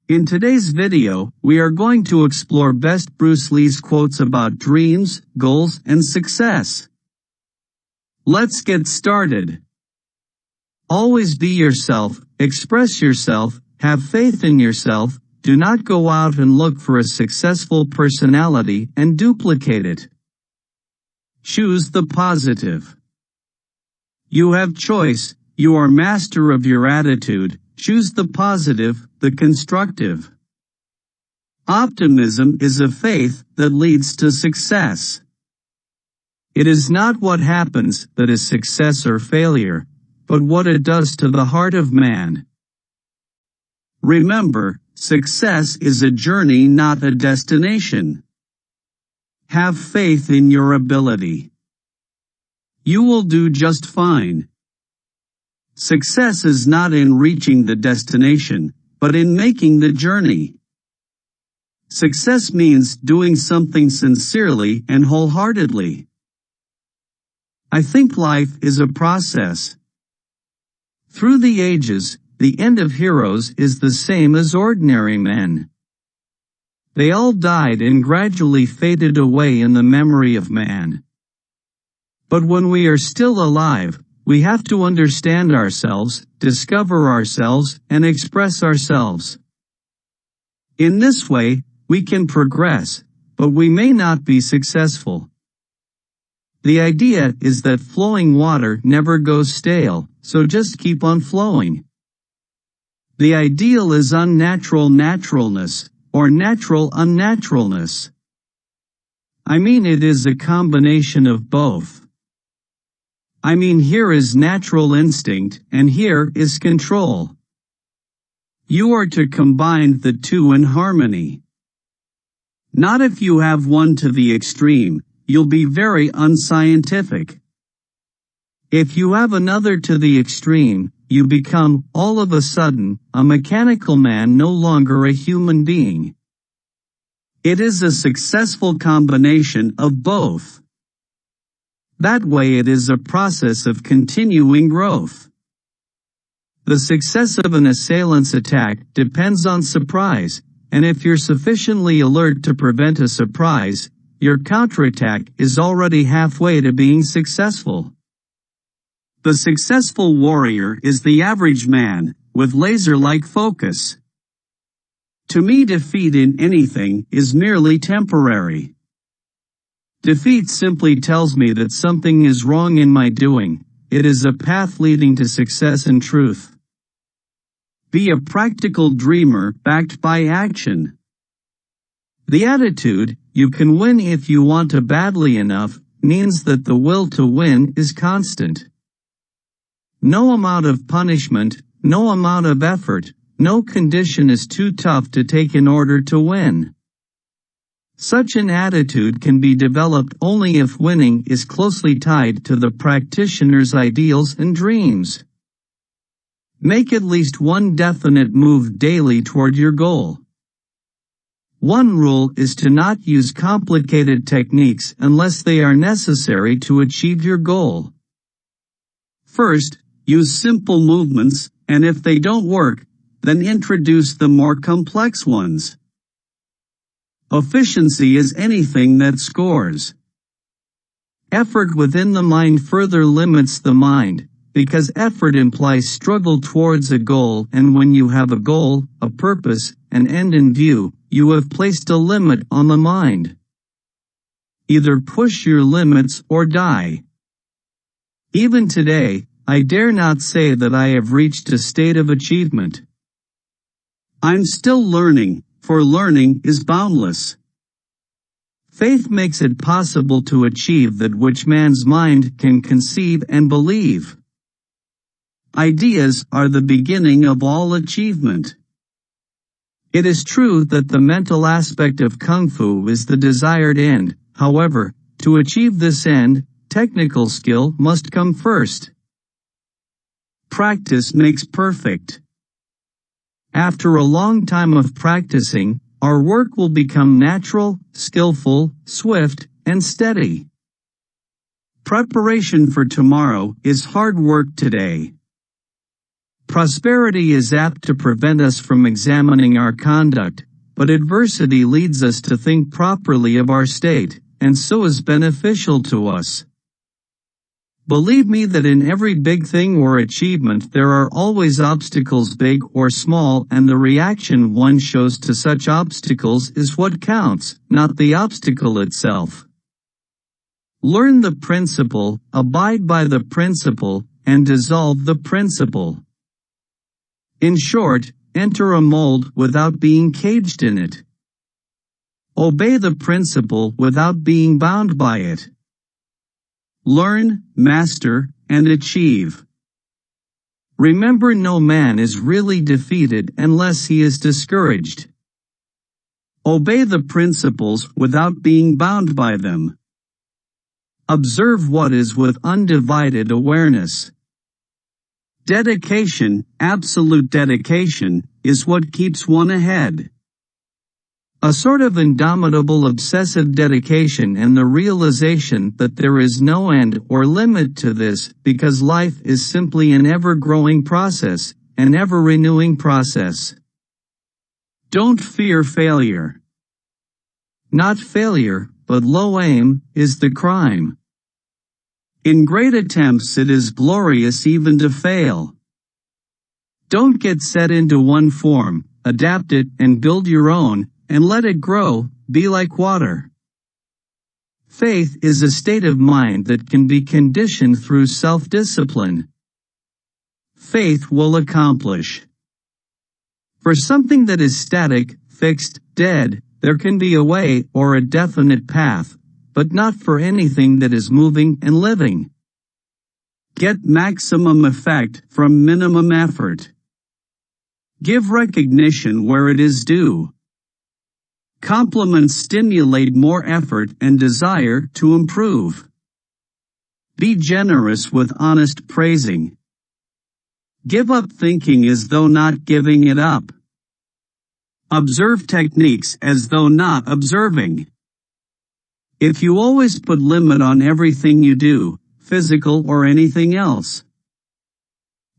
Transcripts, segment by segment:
In today's video, we are going to explore best Bruce Lee's quotes about dreams, goals, and success. Let's get started. Always be yourself, express yourself, have faith in yourself, do not go out and look for a successful personality and duplicate it. Choose the positive. You have choice, you are master of your attitude, choose the positive, the constructive. Optimism is a faith that leads to success. It is not what happens that is success or failure, but what it does to the heart of man. Remember, success is a journey, not a destination. Have faith in your ability. You will do just fine. Success is not in reaching the destination, but in making the journey. Success means doing something sincerely and wholeheartedly. I think life is a process. Through the ages, the end of heroes is the same as ordinary men. They all died and gradually faded away in the memory of man. But when we are still alive, we have to understand ourselves, discover ourselves, and express ourselves. In this way, we can progress, but we may not be successful. The idea is that flowing water never goes stale, so just keep on flowing. The ideal is unnatural naturalness, or natural unnaturalness. I mean, it is a combination of both. I mean, here is natural instinct, and here is control. You are to combine the two in harmony. Not if you have one to the extreme, you'll be very unscientific. If you have another to the extreme, you become, all of a sudden, a mechanical man, no longer a human being. It is a successful combination of both. That way it is a process of continuing growth. The success of an assailant's attack depends on surprise, and if you're sufficiently alert to prevent a surprise, your counterattack is already halfway to being successful. The successful warrior is the average man, with laser-like focus. To me, defeat in anything is merely temporary. Defeat simply tells me that something is wrong in my doing. It is a path leading to success and truth. Be a practical dreamer backed by action. The attitude, you can win if you want to badly enough, means that the will to win is constant. No amount of punishment, no amount of effort, no condition is too tough to take in order to win. Such an attitude can be developed only if winning is closely tied to the practitioner's ideals and dreams. Make at least one definite move daily toward your goal. One rule is to not use complicated techniques unless they are necessary to achieve your goal. First, use simple movements, and if they don't work, then introduce the more complex ones. Efficiency is anything that scores. Effort within the mind further limits the mind, because effort implies struggle towards a goal, and when you have a goal, a purpose, an end in view, you have placed a limit on the mind. Either push your limits or die. Even today, I dare not say that I have reached a state of achievement. I'm still learning, for learning is boundless. Faith makes it possible to achieve that which man's mind can conceive and believe. Ideas are the beginning of all achievement. It is true that the mental aspect of Kung Fu is the desired end, however, to achieve this end, technical skill must come first. Practice makes perfect. After a long time of practicing, our work will become natural, skillful, swift, and steady. Preparation for tomorrow is hard work today. Prosperity is apt to prevent us from examining our conduct, but adversity leads us to think properly of our state, and so is beneficial to us. Believe me that in every big thing or achievement there are always obstacles, big or small, and the reaction one shows to such obstacles is what counts, not the obstacle itself. Learn the principle, abide by the principle, and dissolve the principle. In short, enter a mold without being caged in it. Obey the principle without being bound by it. Learn, master, and achieve. Remember, no man is really defeated unless he is discouraged. Obey the principles without being bound by them. Observe what is with undivided awareness. Dedication, absolute dedication, is what keeps one ahead. A sort of indomitable obsessive dedication and the realization that there is no end or limit to this, because life is simply an ever-growing process, an ever-renewing process. Don't fear failure. Not failure, but low aim, is the crime. In great attempts it is glorious even to fail. Don't get set into one form, adapt it and build your own, and let it grow, be like water. Faith is a state of mind that can be conditioned through self-discipline. Faith will accomplish. For something that is static, fixed, dead, there can be a way or a definite path, but not for anything that is moving and living. Get maximum effect from minimum effort. Give recognition where it is due. Compliments stimulate more effort and desire to improve. Be generous with honest praising. Give up thinking as though not giving it up. Observe techniques as though not observing. If you always put limit on everything you do, physical or anything else,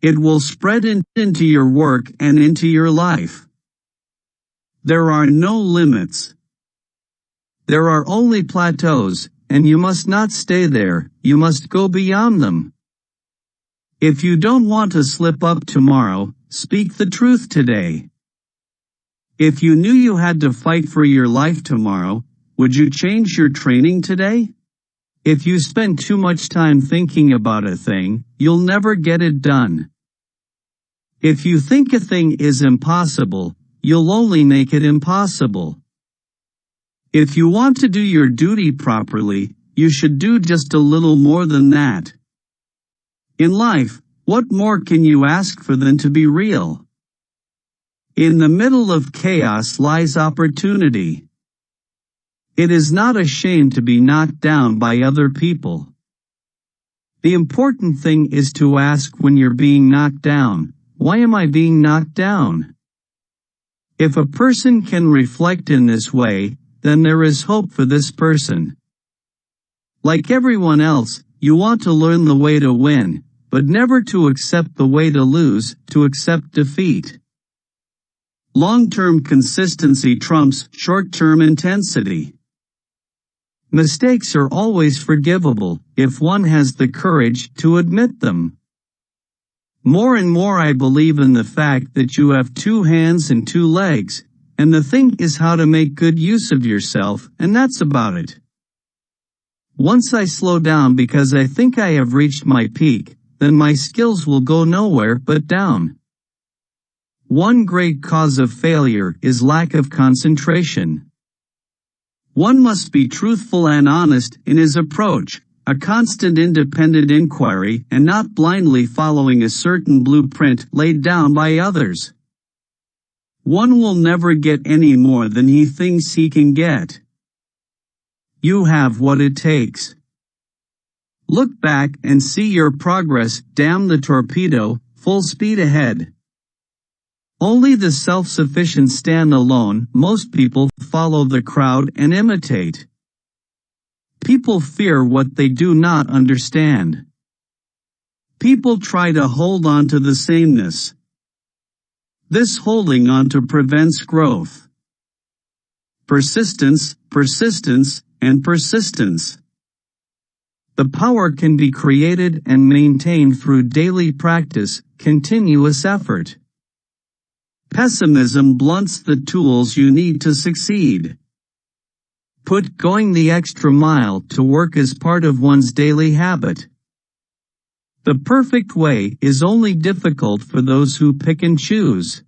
it will spread into your work and into your life. There are no limits. There are only plateaus, and you must not stay there, you must go beyond them. If you don't want to slip up tomorrow, speak the truth today. If you knew you had to fight for your life tomorrow, would you change your training today? If you spend too much time thinking about a thing, you'll never get it done. If you think a thing is impossible, you'll only make it impossible. If you want to do your duty properly, you should do just a little more than that. In life, what more can you ask for than to be real? In the middle of chaos lies opportunity. It is not a shame to be knocked down by other people. The important thing is to ask when you're being knocked down, why am I being knocked down? If a person can reflect in this way, then there is hope for this person. Like everyone else, you want to learn the way to win, but never to accept the way to lose, to accept defeat. Long-term consistency trumps short-term intensity. Mistakes are always forgivable, if one has the courage to admit them. More and more I believe in the fact that you have 2 hands and 2 legs, and the thing is how to make good use of yourself, and that's about it. Once I slow down because I think I have reached my peak, then my skills will go nowhere but down. One great cause of failure is lack of concentration. One must be truthful and honest in his approach, a constant independent inquiry, and not blindly following a certain blueprint laid down by others. One will never get any more than he thinks he can get. You have what it takes. Look back and see your progress, damn the torpedo, full speed ahead. Only the self-sufficient stand alone, most people follow the crowd and imitate. People fear what they do not understand. People try to hold on to the sameness. This holding on to prevents growth. Persistence, persistence, and persistence. The power can be created and maintained through daily practice, continuous effort. Pessimism blunts the tools you need to succeed. Put going the extra mile to work as part of one's daily habit. The perfect way is only difficult for those who pick and choose.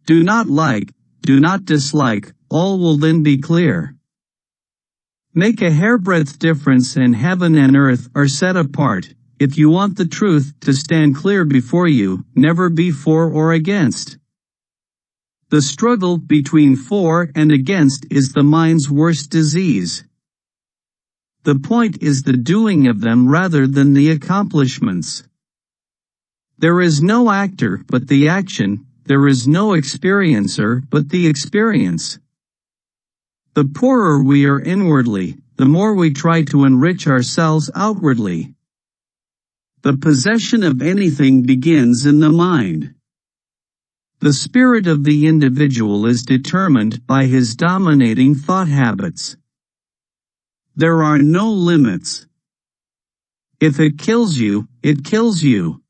Do not like, do not dislike, all will then be clear. Make a hairbreadth difference and heaven and earth are set apart. If you want the truth to stand clear before you, never be for or against. The struggle between for and against is the mind's worst disease. The point is the doing of them rather than the accomplishments. There is no actor but the action, there is no experiencer but the experience. The poorer we are inwardly, the more we try to enrich ourselves outwardly. The possession of anything begins in the mind. The spirit of the individual is determined by his dominating thought habits. There are no limits. If it kills you, it kills you.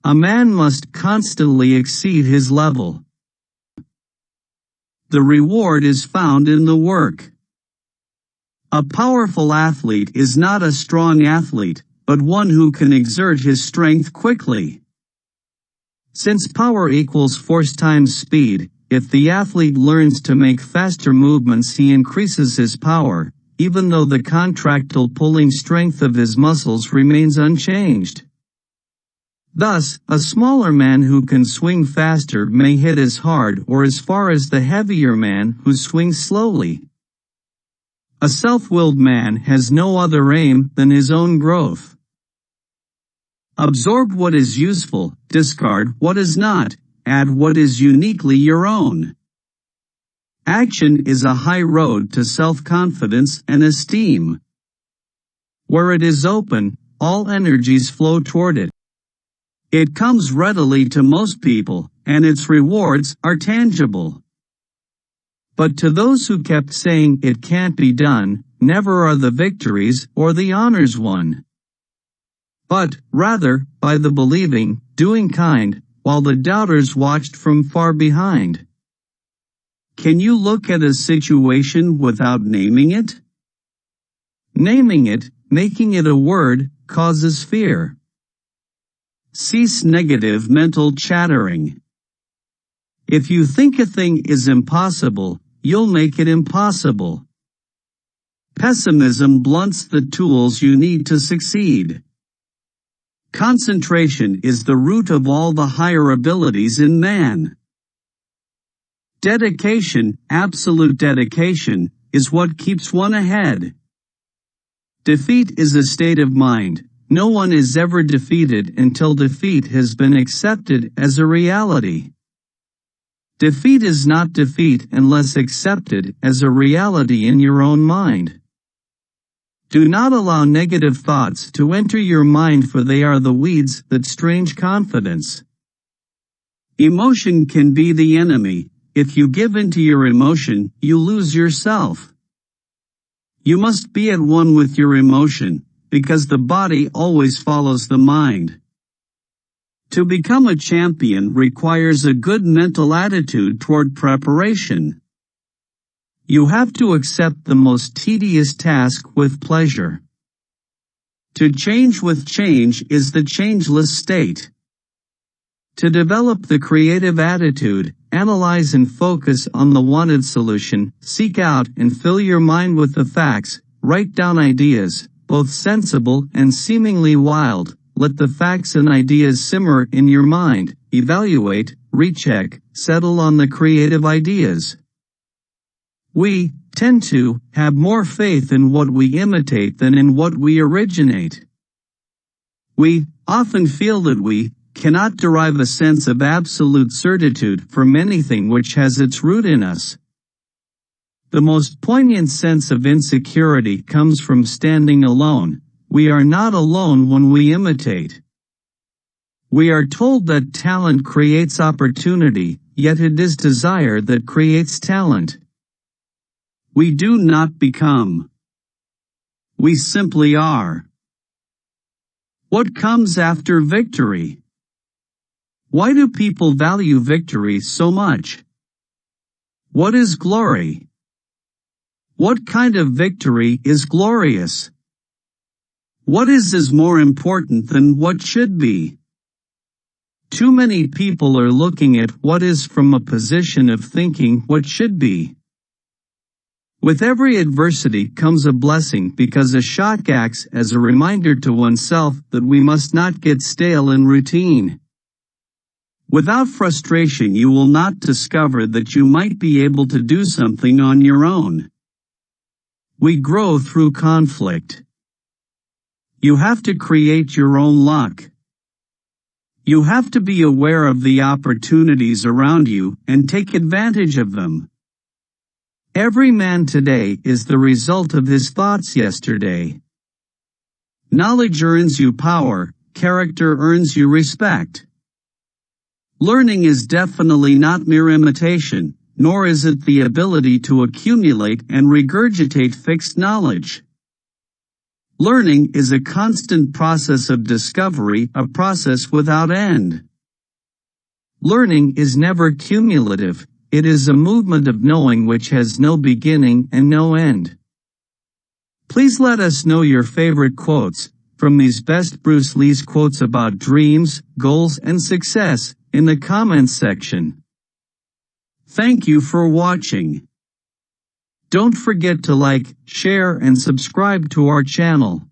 A man must constantly exceed his level. The reward is found in the work. A powerful athlete is not a strong athlete, but one who can exert his strength quickly. Since power equals force times speed, if the athlete learns to make faster movements, he increases his power, even though the contractile pulling strength of his muscles remains unchanged. Thus, a smaller man who can swing faster may hit as hard or as far as the heavier man who swings slowly. A self-willed man has no other aim than his own growth. Absorb what is useful, discard what is not, add what is uniquely your own. Action is a high road to self-confidence and esteem. Where it is open, all energies flow toward it. It comes readily to most people, and its rewards are tangible. But to those who kept saying it can't be done, never are the victories or the honors won. But, rather, by the believing, doing kind, while the doubters watched from far behind. Can you look at a situation without naming it? Naming it, making it a word, causes fear. Cease negative mental chattering. If you think a thing is impossible, you'll make it impossible. Pessimism blunts the tools you need to succeed. Concentration is the root of all the higher abilities in man. Dedication, absolute dedication, is what keeps one ahead. Defeat is a state of mind. No one is ever defeated until defeat has been accepted as a reality. Defeat is not defeat unless accepted as a reality in your own mind. Do not allow negative thoughts to enter your mind, for they are the weeds that strange confidence. Emotion can be the enemy. If you give in to your emotion, you lose yourself. You must be at one with your emotion, because the body always follows the mind. To become a champion requires a good mental attitude toward preparation. You have to accept the most tedious task with pleasure. To change with change is the changeless state. To develop the creative attitude, analyze and focus on the wanted solution, seek out and fill your mind with the facts, write down ideas, both sensible and seemingly wild, let the facts and ideas simmer in your mind, evaluate, recheck, settle on the creative ideas. We tend to have more faith in what we imitate than in what we originate. We often feel that we cannot derive a sense of absolute certitude from anything which has its root in us. The most poignant sense of insecurity comes from standing alone. We are not alone when we imitate. We are told that talent creates opportunity, yet it is desire that creates talent. We do not become. We simply are. What comes after victory? Why do people value victory so much? What is glory? What kind of victory is glorious? What is more important than what should be? Too many people are looking at what is from a position of thinking what should be. With every adversity comes a blessing because a shock acts as a reminder to oneself that we must not get stale in routine. Without frustration you will not discover that you might be able to do something on your own. We grow through conflict. You have to create your own luck. You have to be aware of the opportunities around you and take advantage of them. Every man today is the result of his thoughts yesterday. Knowledge earns you power, character earns you respect. Learning is definitely not mere imitation, nor is it the ability to accumulate and regurgitate fixed knowledge. Learning is a constant process of discovery, a process without end. Learning is never cumulative, it is a movement of knowing which has no beginning and no end. Please let us know your favorite quotes, from these best Bruce Lee's quotes about dreams, goals and success, in the comments section. Thank you for watching. Don't forget to like, share and subscribe to our channel.